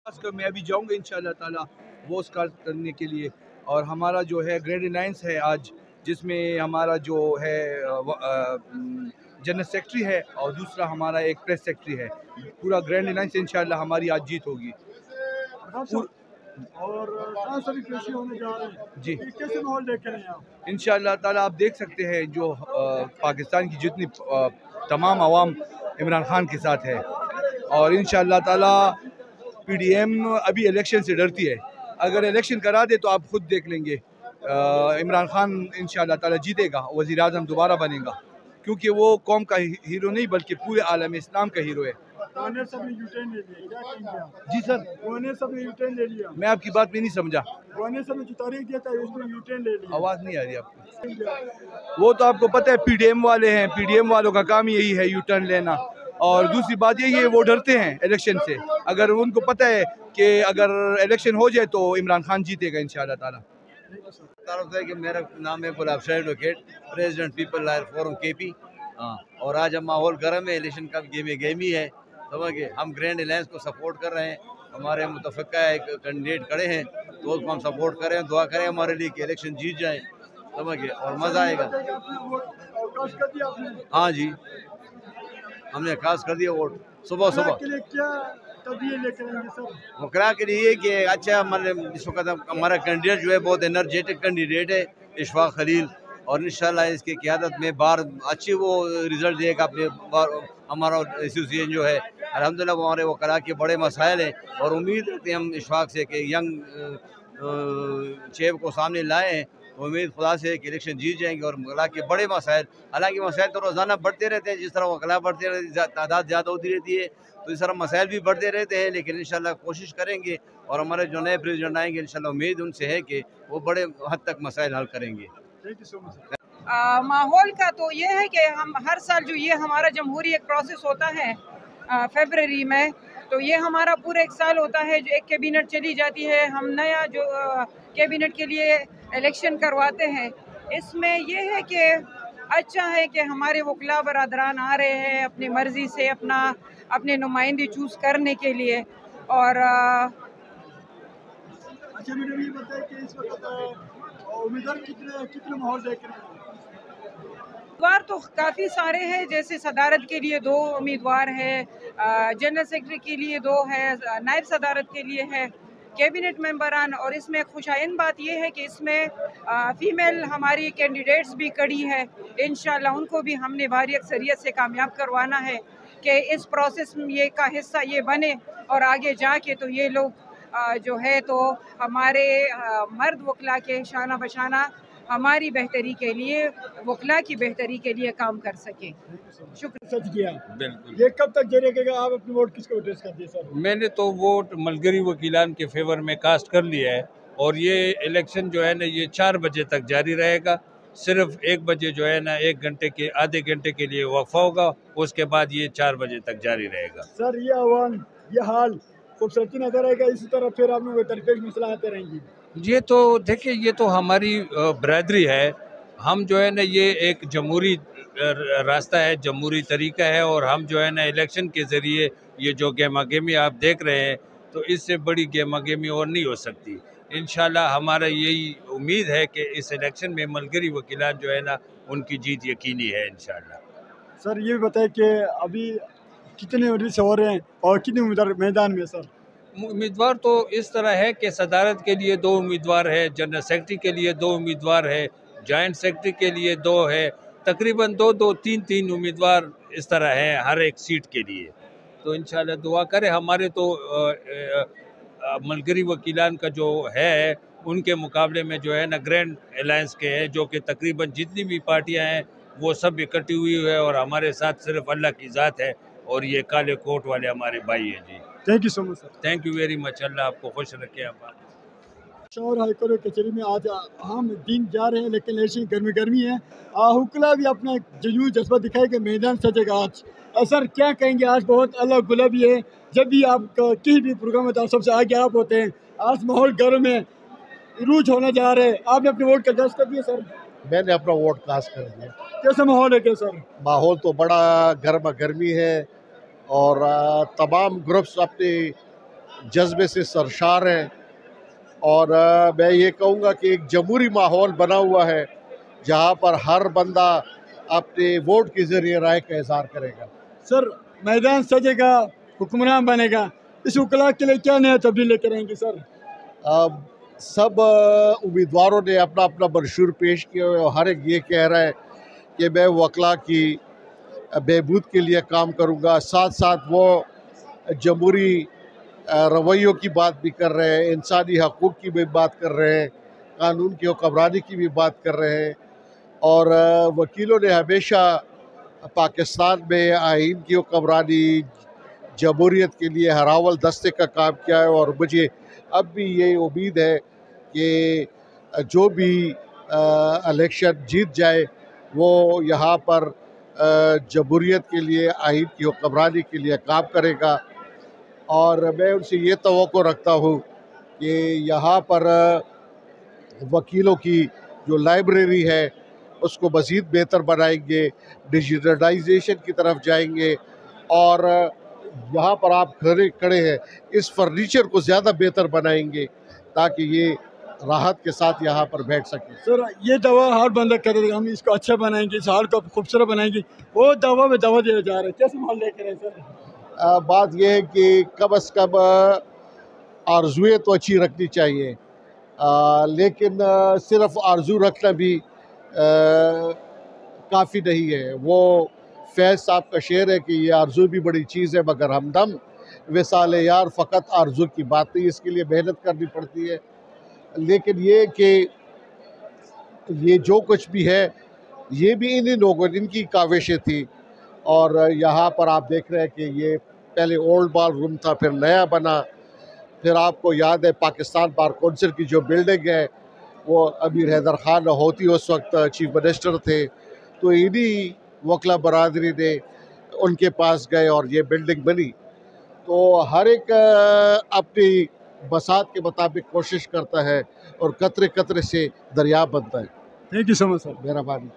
मैं अभी जाऊंगा इंशाल्लाह ताला वोट कास्ट करने के लिए। और हमारा जो है ग्रैंड अलायंस है आज, जिसमें हमारा जो है जनरल सेक्रेटरी है और दूसरा हमारा एक प्रेस सेक्रेटरी है। पूरा ग्रैंड अलायंस इंशाल्लाह हमारी आज जीत होगी। और सभी पेशी होने जा रहे हैं जी, कैसे माहौल देख रहे हैं आप? इंशाल्लाह ताला आप देख सकते हैं जो पाकिस्तान की जितनी तमाम आवाम इमरान खान के साथ है। और इंशाल्लाह ताला पीडीएम अभी इलेक्शन से डरती है। अगर इलेक्शन करा दे तो आप खुद देख लेंगे, इमरान खान इंशाल्लाह ताला जीतेगा, वज़ीर आज़म दोबारा बनेगा, क्योंकि वो कौम का हीरो नहीं बल्कि पूरे आलम इस्लाम का हीरो है। सब ने यूटर्न ले लिया, क्या कहेंगे आप? जी सर, सब ने यूटर्न ले लिया। मैं आपकी बात में नहीं समझा। सब ने जो तारीख दिया था उसमें यूटर्न ले लिया। आवाज़ नहीं आ रही आपकी। वो तो आपको पता है पीडीएम वाले हैं, पीडीएम वालों का काम यही है यू टर्न लेना। और दूसरी बात यही है वो डरते हैं इलेक्शन से। अगर उनको पता है कि अगर इलेक्शन हो जाए तो इमरान खान जीतेगा इंशाल्लाह ताला। तारुफ है कि मेरा नाम है Gulab Shah advocate, president people lawyer forum KP. हाँ, और आज हम माहौल गर्म है, इलेक्शन का गेमी है, समझिए। हम ग्रैंड अलायंस को सपोर्ट कर रहे हैं। हमारे मुतफ़िका एक कैंडिडेट खड़े हैं तो उसको हम सपोर्ट करें, दुआ करें हमारे लिए कि इलेक्शन जीत जाए, समझिए, और मज़ा आएगा। हाँ जी, हमने खास कर दिया वोट सुबह वकरा के लिए कि अच्छा इस वक्त हमारा कैंडिडेट जो है बहुत एनर्जेटिक कैंडिडेट है, इशफाक खलील, और इंशाल्लाह इसकी क़ियादत में बार अच्छी वो रिज़ल्ट देगा अपने हमारा एसोसिएशन जो है। अल्हम्दुलिल्लाह वो हमारे वकला के बड़े मसाइल हैं और उम्मीद रखते हैं हम इशफाक से कि यंग चेप को सामने लाए हैं। उम्मीद खुदा से कि इलेक्शन जीत जाएंगे और वकला के बड़े मसाइल, हालांकि मसाइल तो रोज़ाना बढ़ते रहते हैं, जिस तरह वकला बढ़ते रहते तादाद ज़्यादा होती रहती है तो इस तरह मसाइल भी बढ़ते रहते हैं, लेकिन इंशाल्लाह कोशिश करेंगे और हमारे जो नए प्रेसिडेंट आएंगे इंशाल्लाह उम्मीद उनसे है कि वो बड़े हद तक मसाइल हल करेंगे। माहौल का तो ये है कि हम हर साल जो ये हमारा जमहूरी एक प्रोसेस होता है फरवरी में, तो ये हमारा पूरा एक साल होता है जो एक कैबिनेट चली जाती है, हम नया जो कैबिनेट के लिए इलेक्शन करवाते हैं। इसमें ये है कि अच्छा है कि हमारे वकला बरादरान आ रहे हैं अपनी मर्ज़ी से अपने नुमाइंदे चूज़ करने के लिए। और अच्छा मैंने ये बताया कि इस वक्त उम्मीदवार कितने माहौल देख रहे हैं? उम्मीदवार तो काफ़ी सारे हैं, जैसे सदारत के लिए 2 उम्मीदवार हैं, जनरल सेक्रेटरी के लिए 2 है, नायब सदारत के लिए है, कैबिनेट मेंबरान। और इसमें खुशाइन बात यह है कि इसमें फ़ीमेल हमारी कैंडिडेट्स भी कड़ी है। इंशाल्लाह उनको भी हमने भारी अक्सरियत से कामयाब करवाना है कि इस प्रोसेस में ये का हिस्सा ये बने और आगे जाके तो ये लोग जो है तो हमारे मर्द वकला के शाना बशाना हमारी बेहतरी के लिए, वकला की बेहतरी के लिए काम कर सके। शुक्रिया। सच किया बिल्कुल। ये कब तक जारी रहेगा? आप अपनी वोट किसको एड्रेस कर दिए सर? मैंने तो वोट मलगरी वकीलान के फेवर में कास्ट कर लिया है और ये इलेक्शन जो है ना ये 4 बजे तक जारी रहेगा। सिर्फ 1 बजे जो है ना 1 घंटे के आधे घंटे के लिए वक्फा होगा, उसके बाद ये 4 बजे तक जारी रहेगा। सर ये आवाम ये हाल खूबसूरती नजर आएगा, इसी तरह फिर आप लोग दरपेश मसला आते रहेंगी? ये तो देखिए ये तो हमारी बरादरी है, हम जो है ना ये एक जमहूरी रास्ता है, जमहूरी तरीका है और हम जो है ना इलेक्शन के ज़रिए ये जो गेमा गेमी आप देख रहे हैं तो इससे बड़ी गेमा गेमी और नहीं हो सकती। इंशाल्लाह हमारा यही उम्मीद है कि इस इलेक्शन में मलगरी वकीलान जो है ना उनकी जीत यकीनी है इंशाल्लाह। सर ये भी बताएं कि अभी कितने उम्मीदवार हो रहे हैं और कितने उम्मीदवार मैदान में? सर उम्मीदवार तो इस तरह है कि सदारत के लिए 2 उम्मीदवार है, जनरल सेक्रेटरी के लिए 2 उम्मीदवार है, जॉइंट सेक्रेटरी के लिए 2 है, तकरीबन 2-2, 3-3 उम्मीदवार इस तरह हैं हर एक सीट के लिए। तो इंशाल्लाह दुआ करें। हमारे तो मलगरी वकीलान का जो है उनके मुकाबले में जो है ना ग्रैंड अलायंस के हैं, जो कि तकरीबन जितनी भी पार्टियां हैं वो सब इकट्ठी हुई है और हमारे साथ सिर्फ अल्लाह की ज़ात है और ये काले कोट वाले हमारे भाई हैं जी। Thank you so much sir. Thank you very much. अल्लाह आपको खुश रखे। आप शहर हाईकोर्ट कचहरी में आज हम दिन जा रहे हैं, लेकिन ऐसी गर्मी है। हुक्ला भी अपना जुनून जज्बा दिखाए कि मैदान सजेगा आज। सर क्या कहेंगे? आज बहुत अलग गुलाबी है, जब भी आप किसी भी प्रोग्राम में सबसे आगे आप होते हैं। आज माहौल गर्म है, रूज होने जा रहे हैं, आपने अपने वोट का कास्ट कर दिया? सर मैंने अपना वोट कास्ट कर दिया। कैसा माहौल है? क्या सर माहौल तो बड़ा गर्मी है और तमाम ग्रुप्स अपनी जज्बे से सरशार हैं और मैं ये कहूँगा कि एक जमहूरी माहौल बना हुआ है जहाँ पर हर बंदा अपने वोट के ज़रिए राय का इज़हार करेगा। सर मैदान सजेगा, हुक्मरान बनेगा, इस वकला के लिए क्या नया तब्दीली करेंगे सर? सब उम्मीदवारों ने अपना अपना मंशूर पेश किया और हर एक ये कह रहा है कि मैं वकला की बहबूद के लिए काम करूँगा। साथ साथ वो जमहूरी रवैयों की बात भी कर रहे हैं, इंसानी हकूक़ की भी बात कर रहे हैं, कानून की हुक्मरानी की भी बात कर रहे हैं। और वकीलों ने हमेशा पाकिस्तान में आइन की हुक्मरानी, जमहूरियत के लिए हरावल दस्ते का काम किया है और मुझे अब भी ये उम्मीद है कि जो भी इलेक्शन जीत जाए वो यहाँ पर जमहूरियत के लिए, आइन की हुक्मरानी के लिए काम करेगा। और मैं उनसे ये तवक्को रखता हूँ कि यहाँ पर वकीलों की जो लाइब्रेरी है उसको मज़ीद बेहतर बनाएंगे, डिजिटलाइजेशन की तरफ जाएंगे और यहाँ पर आप खड़े हैं इस फर्नीचर को ज़्यादा बेहतर बनाएंगे ताकि ये राहत के साथ यहाँ पर बैठ सकें। सर ये दवा हर बंदा कर रहे हम इसको अच्छा बनाएंगे, इस हाल को खूबसूरत बनाएंगे, वो दवा में दवा दिया जा रहा है, कैसे माल लेकर है सर? बात यह है कि कम अज़ कम आरज़ुएँ तो अच्छी रखनी चाहिए, लेकिन सिर्फ आरज़ू रखना भी काफ़ी नहीं है। वो फैज़ साहब का शेर है कि ये आरज़ू भी बड़ी चीज़ है मगर हमदम विसाल यार फ़कत आरज़ू की बात नहीं, इसके लिए मेहनत करनी पड़ती है। लेकिन ये कि ये जो कुछ भी है ये भी इन्हीं लोगों, इनकी काविशें थी। और यहाँ पर आप देख रहे हैं कि ये पहले ओल्ड बार रूम था, फिर नया बना, फिर आपको याद है पाकिस्तान बार कौंसिल की जो बिल्डिंग है वो अमीर हैदर खान होती उस वक्त चीफ मिनिस्टर थे, तो इन्हीं वकला बरादरी ने उनके पास गए और ये बिल्डिंग बनी। तो हर एक अपनी बसात के मुताबिक कोशिश करता है और कतरे कतरे से दरिया बनता है। Thank you so much sir. मेहरबानी।